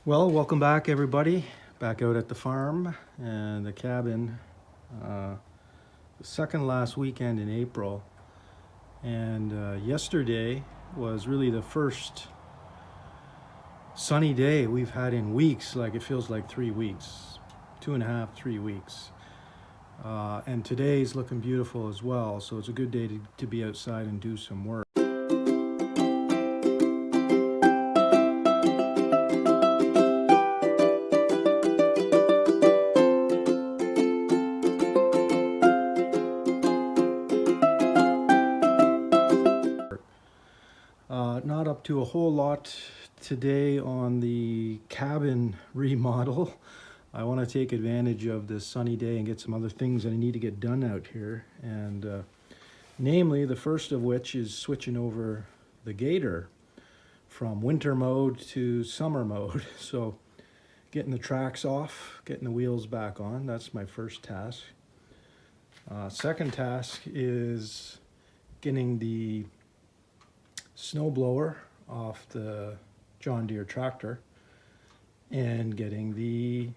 Well, welcome back everybody. Back out at the farm and the cabin. The second last weekend in April. And yesterday was really the first sunny day we've had in weeks. Like it feels like 3 weeks, 2.5, 3 weeks. And today's looking beautiful as well. So it's a good day to be outside and do some work. Not up to a whole lot today on the cabin remodel. I want to take advantage of this sunny day and get some other things that I need to get done out here. And namely, the first of which is switching over the gator from winter mode to summer mode. So getting the tracks off, getting the wheels back on, that's my first task. Second task is getting the snowblower off the John Deere tractor and getting the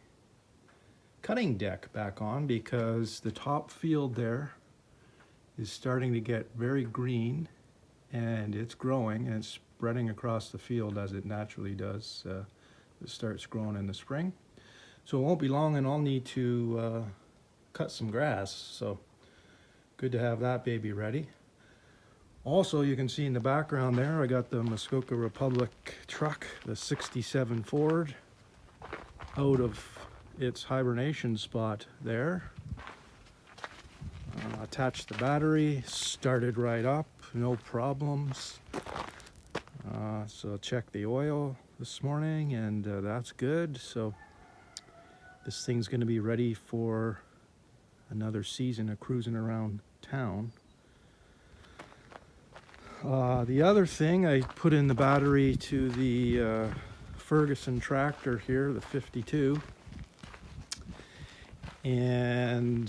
cutting deck back on, because the top field there is starting to get very green and it's growing and it's spreading across the field as it naturally does. It starts growing in the spring, so it won't be long and I'll need to cut some grass. So good to have that baby ready. Also, you can see in the background there, I got the Muskoka Republic truck, the 67 Ford, out of its hibernation spot there. Attached the battery, started right up, no problems. So checked the oil this morning and that's good. So this thing's going to be ready for another season of cruising around town. The other thing, I put in the battery to the Ferguson tractor here, the 52, and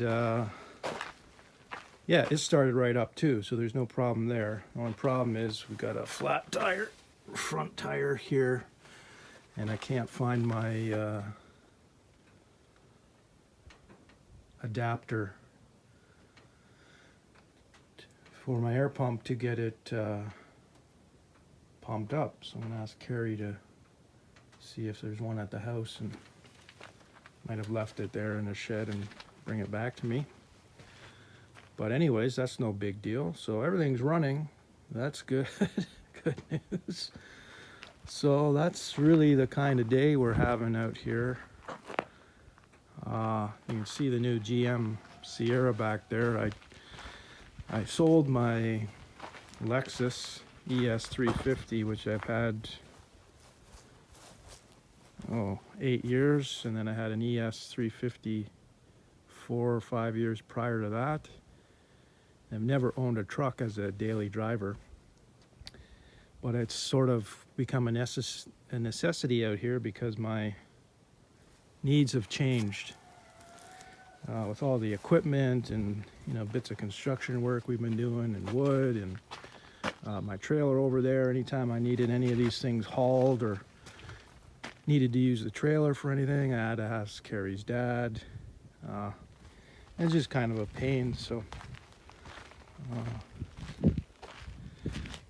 yeah, it started right up too, so there's no problem there. The only problem is we've got a flat tire, front tire here, and I can't find my adapter for my air pump to get it pumped up. So I'm gonna ask Carrie to see if there's one at the house, and might have left it there in the shed and bring it back to me. But anyways, that's no big deal. So everything's running. That's good. Good news. So that's really the kind of day we're having out here. You can see the new GM Sierra back there. I sold my Lexus ES350, which I've had 8 years, and then I had an ES350 4 or 5 years prior to that. I've never owned a truck as a daily driver, but it's sort of become a necessity out here because my needs have changed. With all the equipment and bits of construction work we've been doing, and wood, and my trailer over there, anytime I needed any of these things hauled or needed to use the trailer for anything, I had to ask Carrie's dad. It's just kind of a pain, so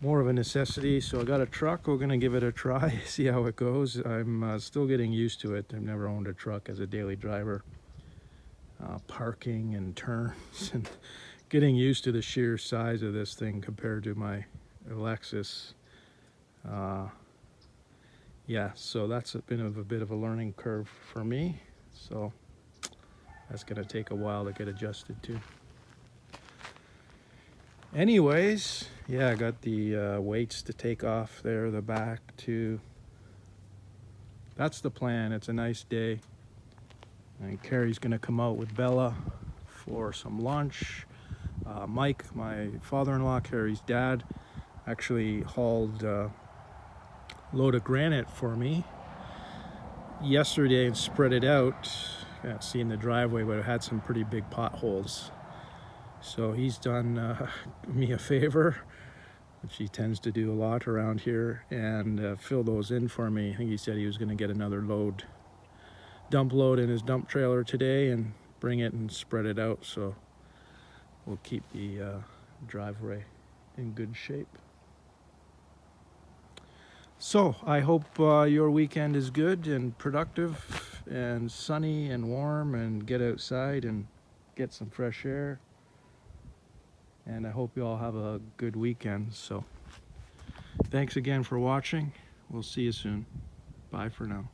more of a necessity. So I got a truck. We're gonna give it a try, see how it goes. I'm still getting used to it. I've never owned a truck as a daily driver. Parking and turns and getting used to the sheer size of this thing compared to my Lexus. Yeah, so that's been a bit of a learning curve for me. So that's gonna take a while to get adjusted to. Anyways, yeah, I got the weights to take off there, the back too. That's the plan. It's a nice day. And Carrie's gonna come out with Bella for some lunch. Mike, my father-in-law, Carrie's dad, actually hauled a load of granite for me yesterday and spread it out. Can't see in the driveway, but it had some pretty big potholes. So he's done me a favor which he tends to do a lot around here, and fill those in for me. I think he said he was going to get another dump load in his dump trailer today and bring it and spread it out, so we'll keep the driveway in good shape. So I hope your weekend is good and productive and sunny and warm, and get outside and get some fresh air. And I hope you all have a good weekend. So thanks again for watching. We'll see you soon. Bye for now.